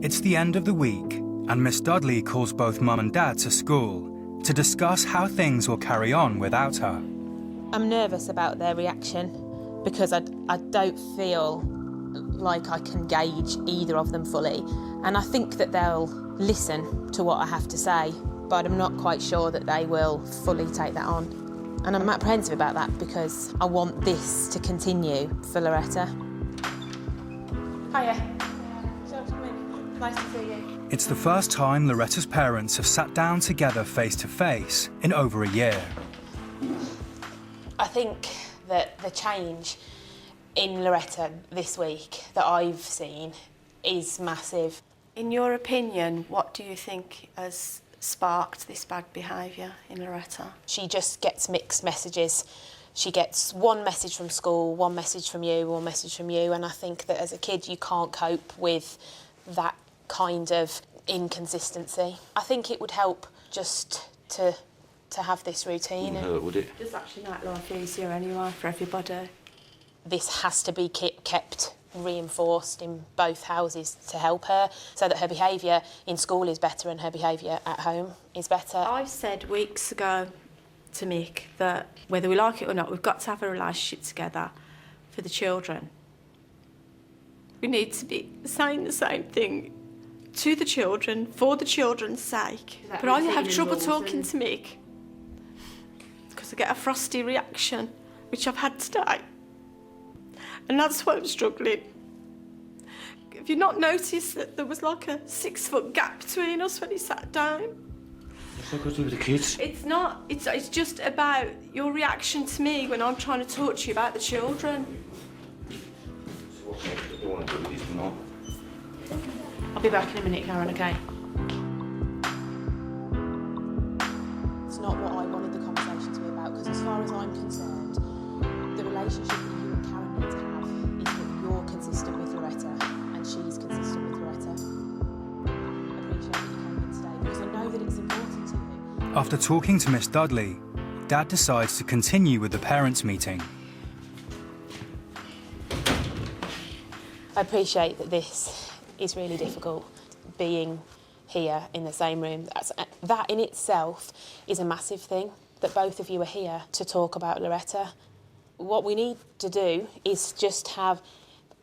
It's the end of the week, and Miss Dudley calls both Mum and Dad to school to discuss how things will carry on without her. I'm nervous about their reaction because I don't feel like I can gauge either of them fully. And I think that they'll listen to what I have to say, but I'm not quite sure that they will fully take that on. And I'm apprehensive about that because I want this to continue for Loretta. Hiya. Nice to see you. It's the first time Loretta's parents have sat down together face-to-face in over a year. I think that the change in Loretta this week that I've seen is massive. In your opinion, what do you think has sparked this bad behaviour in Loretta? She just gets mixed messages. She gets one message from school, one message from you, one message from you, and I think that as a kid you can't cope with that kind of inconsistency. I think it would help just to have this routine. Wouldn't hurt, would it? It does actually make life easier anyway for everybody. This has to be kept reinforced in both houses to help her so that her behaviour in school is better and her behaviour at home is better. I said weeks ago to Mick that whether we like it or not, we've got to have a relationship together for the children. We need to be saying the same thing to the children, for the children's sake. But I have trouble talking to Mick because I get a frosty reaction, which I've had today. And that's why I'm struggling. Have you not noticed that there was like a 6-foot gap between us when he sat down? What's that got to do with the kids? It's not. It's just about your reaction to me when I'm trying to talk to you about the children. So what do you want to do with this tonight? I'll be back in a minute, Karen, okay? It's not what I wanted the conversation to be about, because as far as I'm concerned, the relationship that you and Karen need to have is that you're consistent with Loretta and she's consistent with Loretta. I appreciate that you came in today because I know that it's important to you. After talking to Miss Dudley, Dad decides to continue with the parents' meeting. I appreciate that this is really difficult, being here in the same room. That in itself is a massive thing, that both of you are here to talk about Loretta. What we need to do is just have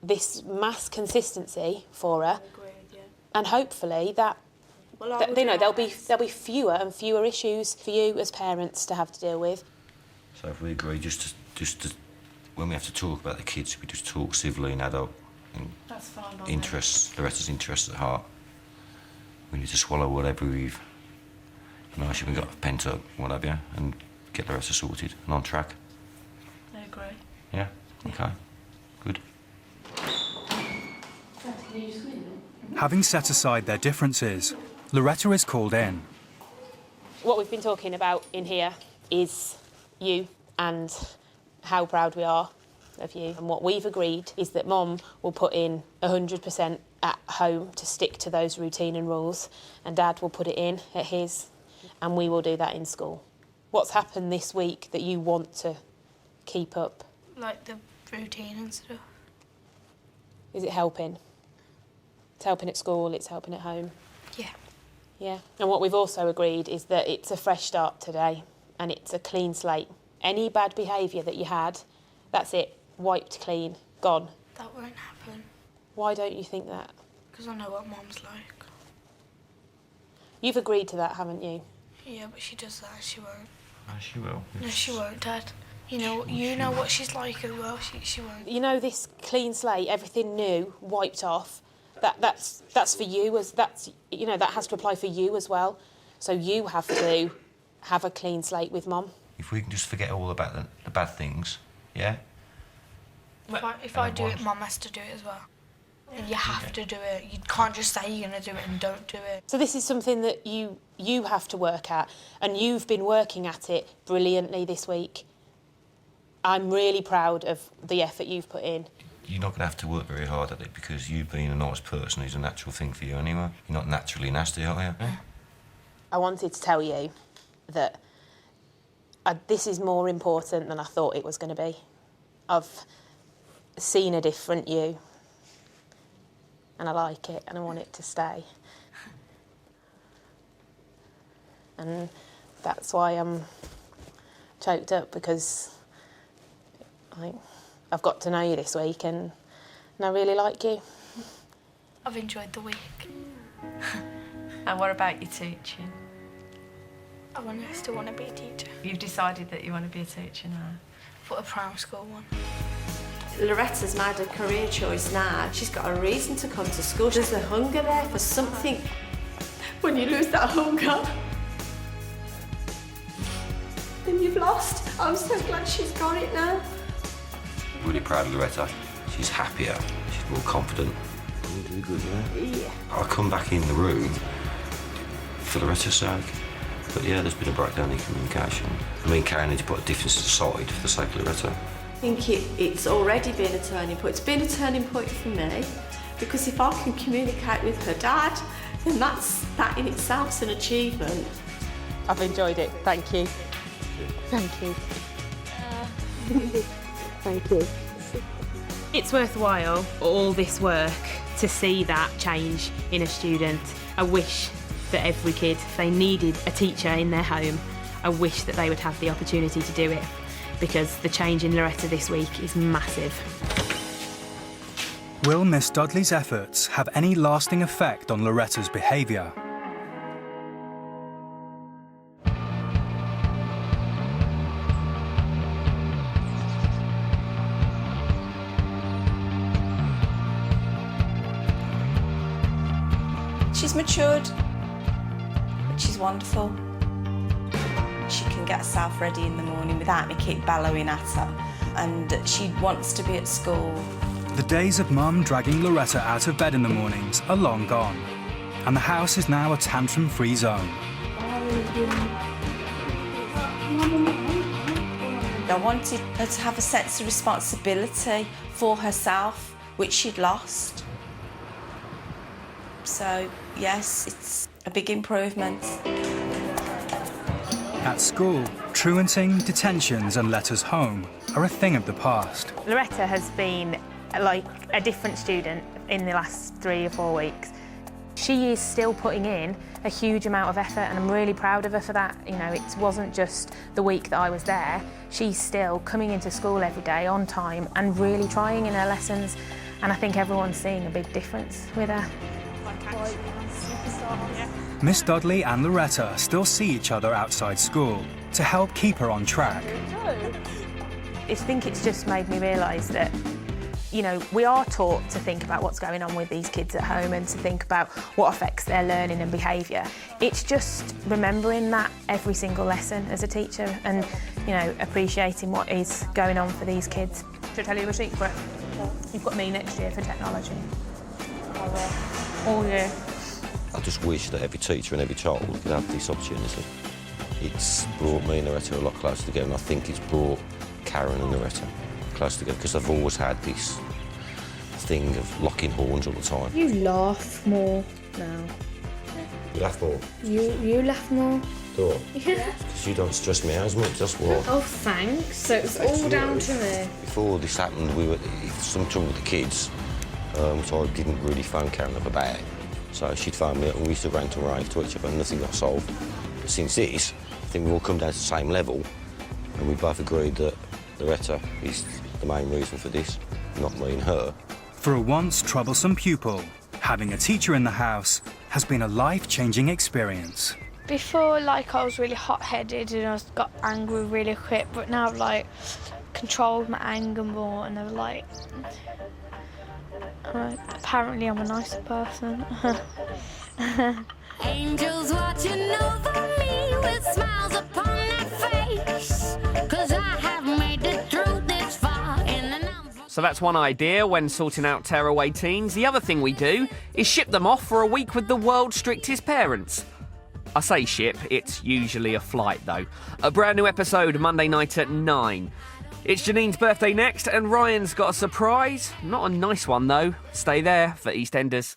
this mass consistency for her. Agreed, yeah. And hopefully there'll be fewer and fewer issues for you as parents to have to deal with. So if we agree just to when we have to talk about the kids, we just talk civilly and adult. And That's fine. Loretta's interests at heart. We need to swallow whatever we've got pent up, what have you, and get Loretta sorted and on track. I agree. Yeah? Okay. Good. Having set aside their differences, Loretta is called in. What we've been talking about in here is you and how proud we are of you. And what we've agreed is that Mum will put in 100% at home to stick to those routine and rules, and Dad will put it in at his, and we will do that in school. What's happened this week that you want to keep up? Like the routine and stuff. Is it helping? It's helping at school, it's helping at home. Yeah. Yeah. And what we've also agreed is that it's a fresh start today and it's a clean slate. Any bad behaviour that you had, that's it, wiped clean, gone. That won't happen. Why don't you think that? Because I know what Mum's like. You've agreed to that, haven't you? Yeah, but she does that, she won't. Oh, she will. No, she won't, Dad. You know what she's like as well, she won't. You know, this clean slate, everything new, wiped off, that's for you, that has to apply for you as well. So you have to have a clean slate with Mum. If we can just forget all about the bad things, yeah? If I do it, Mum has to do it as well. And you have to do it. You can't just say you're going to do it and don't do it. So this is something that you have to work at, and you've been working at it brilliantly this week. I'm really proud of the effort you've put in. You're not going to have to work very hard at it because you being a nice person is a natural thing for you anyway. You're not naturally nasty, are you? Yeah? I wanted to tell you that this is more important than I thought it was going to be. I've seen a different you. and I like it and I want it to stay. And that's why I'm choked up, because I've got to know you this week and I really like you. I've enjoyed the week. And what about your teaching? I still want to be a teacher. You've decided that you want to be a teacher now? For a primary school one. Loretta's made a career choice now. She's got a reason to come to school. There's a hunger there for something. When you lose that hunger, then you've lost. I'm so glad she's got it now. Really proud of Loretta. She's happier, she's more confident. You do good, yeah? I'll come back in the room for Loretta's sake. But yeah, there's been a breakdown in communication. Me and Karen need to put a difference aside for the sake of Loretta. I think it's already been a turning point. It's been a turning point for me, because if I can communicate with her dad, then that in itself is an achievement. I've enjoyed it, thank you. Thank you. Thank you. It's worthwhile, all this work, to see that change in a student. I wish that every kid, if they needed a teacher in their home, I wish that they would have the opportunity to do it, because the change in Loretta this week is massive. Will Miss Dudley's efforts have any lasting effect on Loretta's behaviour? She's matured, which is wonderful. She can get herself ready in the morning without me keep bellowing at her, and she wants to be at school. The days of Mum dragging Loretta out of bed in the mornings are long gone, and the house is now a tantrum-free zone. I wanted her to have a sense of responsibility for herself, which she'd lost. So, yes, it's a big improvement. At school, truanting, detentions and letters home are a thing of the past. Loretta has been like a different student in the last 3 or 4 weeks. She is still putting in a huge amount of effort, and I'm really proud of her for that. You know, it wasn't just the week that I was there. She's still coming into school every day on time and really trying in her lessons, and I think everyone's seeing a big difference with her. Miss Dudley and Loretta still see each other outside school to help keep her on track. I think it's just made me realise that, you know, we are taught to think about what's going on with these kids at home and to think about what affects their learning and behaviour. It's just remembering that every single lesson as a teacher and, you know, appreciating what is going on for these kids. Should I tell you a secret? You've got me next year for technology. All year. I just wish that every teacher and every child could have this opportunity. It's brought me and Loretta a lot closer together, and I think it's brought Karen and Loretta close together, because they've always had this thing of locking horns all the time. You laugh more now. You laugh more? You laugh more. Do I? Yeah. Because you don't stress me out as much, that's why. Oh, thanks. So it's all down to me. Before this happened, we were some trouble with the kids, so I didn't really phone Karen up about it. So she'd phone me up and we used to rant and rave to each other and nothing got solved. But since this, I think we've all come down to the same level, and we both agreed that Loretta is the main reason for this, not me and her. For a once troublesome pupil, having a teacher in the house has been a life-changing experience. Before, like, I was really hot-headed and I got angry really quick, but now I've, like, controlled my anger more, and I'm like, apparently I'm a nicer person. Angels watching over me with smiles upon their face, 'cause I have made it through this far in the number. So that's one idea when sorting out tearaway teens. The other thing we do is ship them off for a week with the world's strictest parents. I say ship, it's usually a flight though. A brand new episode Monday night at 9. It's Janine's birthday next, and Ryan's got a surprise. Not a nice one though. Stay there for EastEnders.